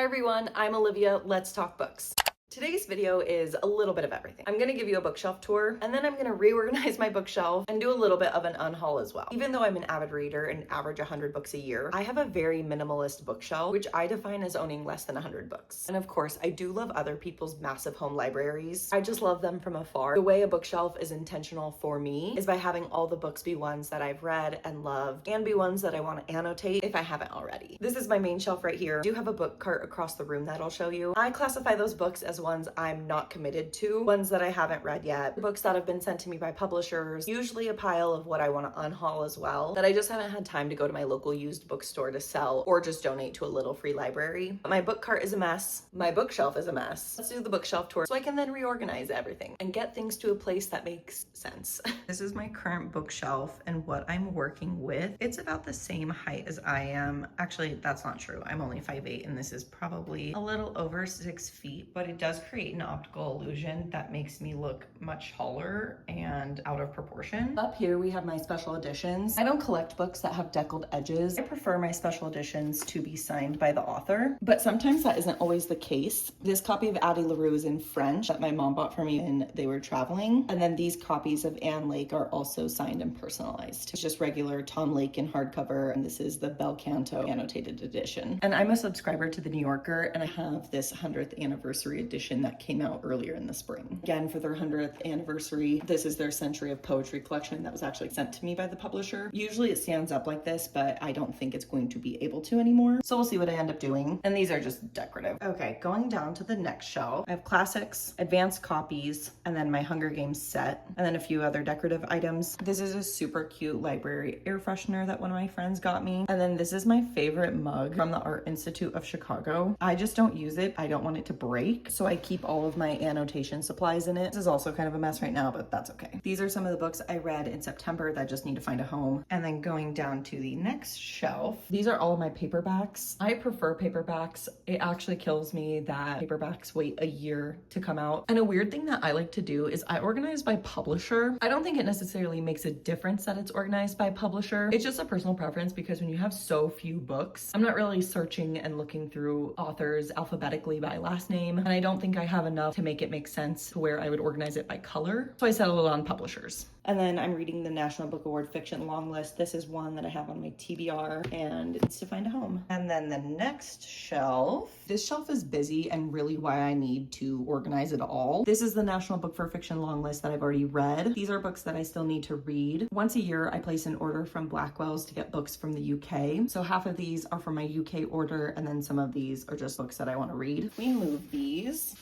everyone, I'm Olivia. Let's talk books. Today's video is a little bit of everything. I'm gonna give you a bookshelf tour, and then I'm gonna reorganize my bookshelf and do a little bit of an unhaul as well. Even though I'm an avid reader and average 100 books a year, I have a very minimalist bookshelf, which I define as owning less than 100 books. And of course, I do love other people's massive home libraries. I just love them from afar. The way a bookshelf is intentional for me is by having all the books be ones that I've read and loved, and be ones that I want to annotate if I haven't already. This is my main shelf right here. I do have a book cart across the room that I'll show you. I classify those books as ones I'm not committed to, ones that I haven't read yet, books that have been sent to me by publishers, usually a pile of what I want to unhaul as well, that I just haven't had time to go to my local used bookstore to sell or just donate to a little free library. My book cart is a mess. My bookshelf is a mess. Let's do the bookshelf tour so I can then reorganize everything and get things to a place that makes sense. This is my current bookshelf and what I'm working with. It's about the same height as I am. Actually, that's not true. I'm only 5'8" and this is probably a little over 6 feet, but it does create an optical illusion that makes me look much taller and out of proportion. Up here we have my special editions. I don't collect books that have deckled edges. I prefer my special editions to be signed by the author, but sometimes that isn't always the case. This copy of Addie LaRue is in French that my mom bought for me when they were traveling, and then these copies of Anne Lake are also signed and personalized. It's just regular Tom Lake in hardcover, and this is the Bel Canto annotated edition. And I'm a subscriber to the New Yorker, and I have this 100th anniversary edition that came out earlier in the spring. Again, for their 100th anniversary, this is their Century of Poetry collection that was actually sent to me by the publisher. Usually it stands up like this, but I don't think it's going to be able to anymore. So we'll see what I end up doing. And these are just decorative. Okay, going down to the next shelf, I have classics, advanced copies, and then my Hunger Games set, and then a few other decorative items. This is a super cute library air freshener that one of my friends got me. And then this is my favorite mug from the Art Institute of Chicago. I just don't use it. I don't want it to break, so I keep all of my annotation supplies in it. This is also kind of a mess right now, but that's okay. These are some of the books I read in September that just need to find a home. And then going down to the next shelf, these are all of my paperbacks. I prefer paperbacks. It actually kills me that paperbacks wait a year to come out. And a weird thing that I like to do is I organize by publisher. I don't think it necessarily makes a difference that it's organized by publisher. It's just a personal preference because when you have so few books, I'm not really searching and looking through authors alphabetically by last name, and I don't think I have enough to make it make sense to where I would organize it by color. So I settled on publishers. And then I'm reading the National Book Award fiction long list. This is one that I have on my TBR and it's to find a home. And then the next shelf, this shelf is busy and really why I need to organize it all. This is the National Book for Fiction long list that I've already read. These are books that I still need to read. Once a year, I place an order from Blackwell's to get books from the UK. So half of these are from my UK order, and then some of these are just books that I want to read. We move these.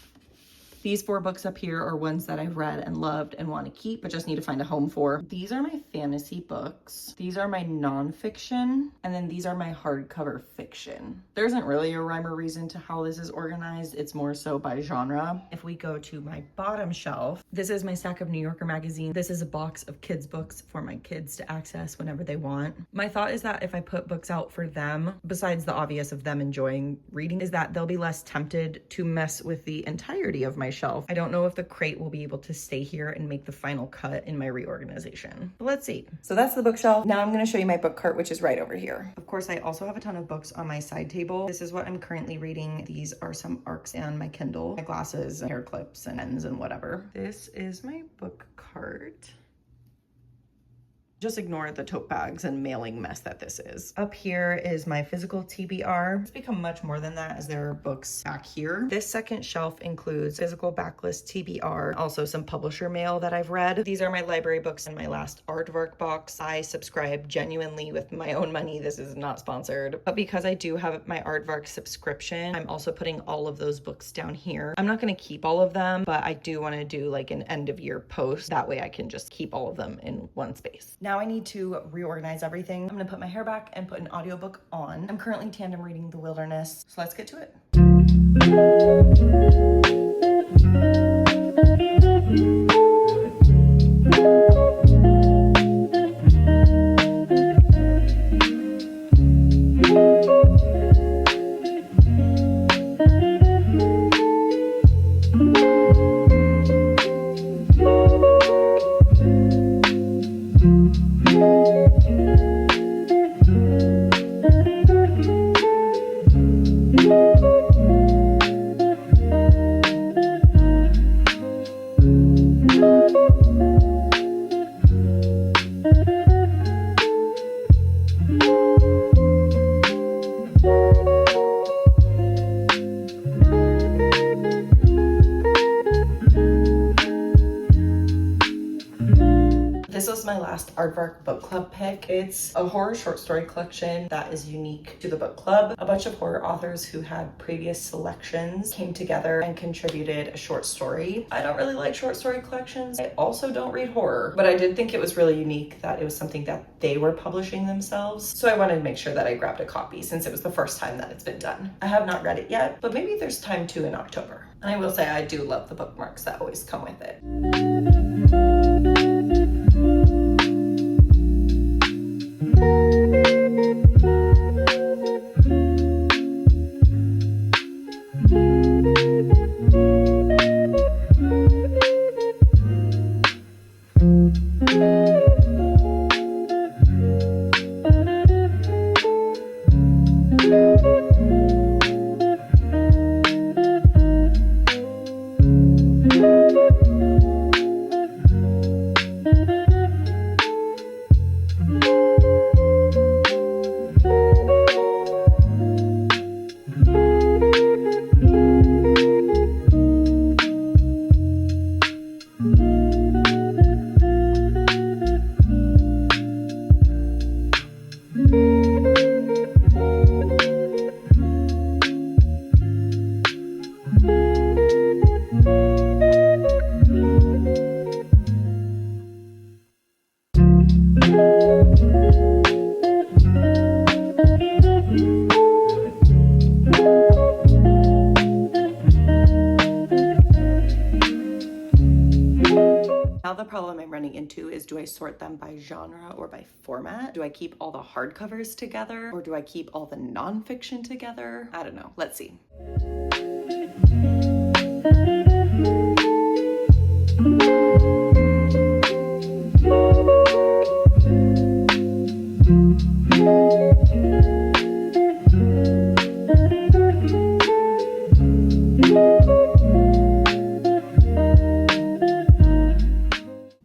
These 4 books up here are ones that I've read and loved and want to keep, but just need to find a home for. These are my fantasy books. These are my nonfiction. And then these are my hardcover fiction. There isn't really a rhyme or reason to how this is organized. It's more so by genre. If we go to my bottom shelf, this is my stack of New Yorker magazine. This is a box of kids' books for my kids to access whenever they want. My thought is that if I put books out for them, besides the obvious of them enjoying reading, is that they'll be less tempted to mess with the entirety of my shelf. I don't know if the crate will be able to stay here and make the final cut in my reorganization, but let's see. So that's the bookshelf. Now I'm going to show you my book cart, which is right over here. Of course, I also have a ton of books on my side table. This is what I'm currently reading. These are some ARCs and my Kindle, my glasses, hair clips, and pens and whatever. This is my book cart. Just ignore the tote bags and mailing mess that this is. Up here is my physical TBR. It's become much more than that as there are books back here. This second shelf includes physical backlist TBR, also some publisher mail that I've read. These are my library books in my last aardvark box. I subscribe genuinely with my own money. This is not sponsored, but because I do have my aardvark subscription, I'm also putting all of those books down here. I'm not going to keep all of them, but I do want to do like an end of year post. That way I can just keep all of them in one space. Now I need to reorganize everything. I'm gonna put my hair back and put an audiobook on. I'm currently tandem reading The Wilderness, so let's get to it. last Aardvark book club pick. It's a horror short story collection that is unique to the book club. A bunch of horror authors who had previous selections came together and contributed a short story. I don't really like short story collections. I also don't read horror, but I did think it was really unique that it was something that they were publishing themselves. So I wanted to make sure that I grabbed a copy since it was the first time that it's been done. I have not read it yet, but maybe there's time to in October. And I will say I do love the bookmarks that always come with it. Now the problem I'm running into is, do I sort them by genre or by format? Do I keep all the hardcovers together or do I keep all the nonfiction together? I don't know. Let's see.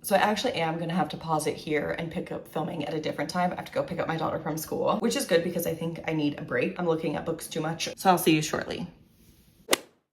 So I actually am gonna have to pause it here and pick up filming at a different time. I have to go pick up my daughter from school, which is good because I think I need a break. I'm looking at books too much. So I'll see you shortly.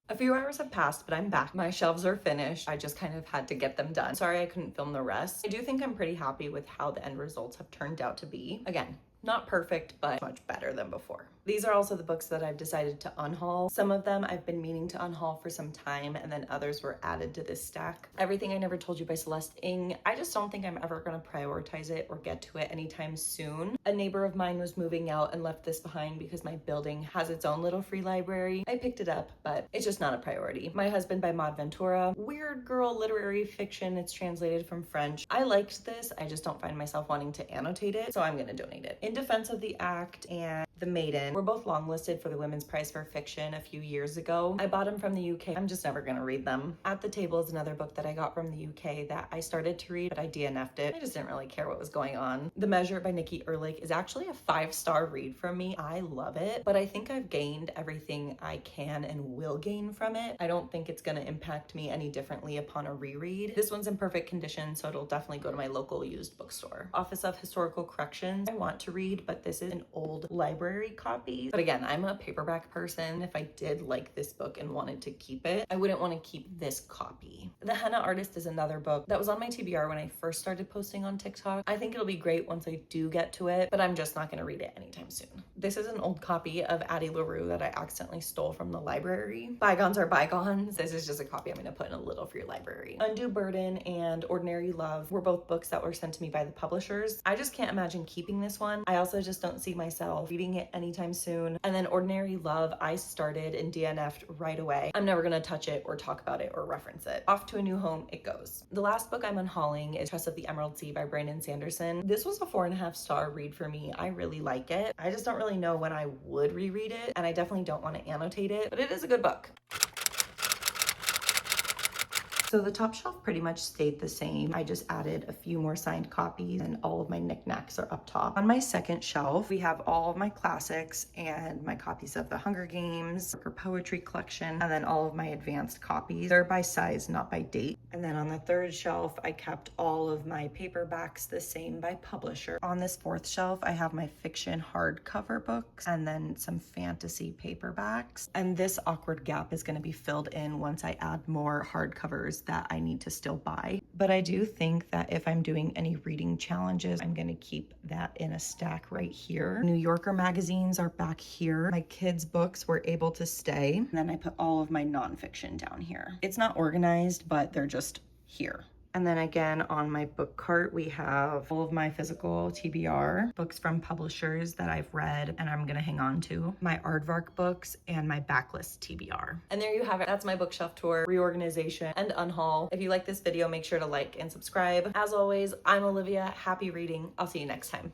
A few hours have passed, but I'm back. My shelves are finished. I just kind of had to get them done. Sorry I couldn't film the rest. I do think I'm pretty happy with how the end results have turned out to be. Again, not perfect, but much better than before. These are also the books that I've decided to unhaul. Some of them I've been meaning to unhaul for some time, and then others were added to this stack. Everything I Never Told You by Celeste Ng, I just don't think I'm ever gonna prioritize it or get to it anytime soon. A neighbor of mine was moving out and left this behind because my building has its own little free library. I picked it up, but it's just not a priority. My Husband by Maud Ventura, weird girl literary fiction. It's translated from French. I liked this, I just don't find myself wanting to annotate it, so I'm gonna donate it. In Defense of the Act and The Maiden were both longlisted for the Women's Prize for Fiction a few years ago. I bought them from the UK. I'm just never gonna read them. At the Table is another book that I got from the UK that I started to read, but I DNF'd it. I just didn't really care what was going on. The Measure by Nikki Ehrlich is actually a 5-star read from me. I love it, but I think I've gained everything I can and will gain from it. I don't think it's gonna impact me any differently upon a reread. This one's in perfect condition, so it'll definitely go to my local used bookstore. Office of Historical Corrections, I want to read, but this is an old library copy. But again, I'm a paperback person. If I did like this book and wanted to keep it, I wouldn't want to keep this copy. The Henna Artist is another book that was on my TBR when I first started posting on TikTok. I think it'll be great once I do get to it, but I'm just not going to read it anytime soon. This is an old copy of Addie LaRue that I accidentally stole from the library. Bygones are bygones. This is just a copy I'm going to put in a little for your library. Undue Burden and Ordinary Love were both books that were sent to me by the publishers. I just can't imagine keeping this one. I also just don't see myself reading it anytime soon. And then Ordinary Love, I started and DNF'd right away. I'm never gonna touch it or talk about it or reference it. Off to a new home it goes. The last book I'm unhauling is Trust of the Emerald Sea by Brandon Sanderson. This was a 4.5-star read for me. I really like it. I just don't really know when I would reread it, and I definitely don't want to annotate it, but it is a good book. So the top shelf pretty much stayed the same. I just added a few more signed copies and all of my knickknacks are up top. On my second shelf, we have all of my classics and my copies of the Hunger Games, Parker Poetry Collection, and then all of my advanced copies. They're by size, not by date. And then on the third shelf, I kept all of my paperbacks the same by publisher. On this fourth shelf, I have my fiction hardcover books and then some fantasy paperbacks. And this awkward gap is going to be filled in once I add more hardcovers that I need to still buy. But I do think that if I'm doing any reading challenges, I'm gonna keep that in a stack right here. New Yorker magazines are back here. My kids' books were able to stay. And then I put all of my nonfiction down here. It's not organized, but they're just here. And then again, on my book cart, we have all of my physical TBR, books from publishers that I've read and I'm gonna hang on to, my aardvark books, and my backlist TBR. And there you have it. That's my bookshelf tour, reorganization, and unhaul. If you like this video, make sure to like and subscribe. As always, I'm Olivia. Happy reading. I'll see you next time.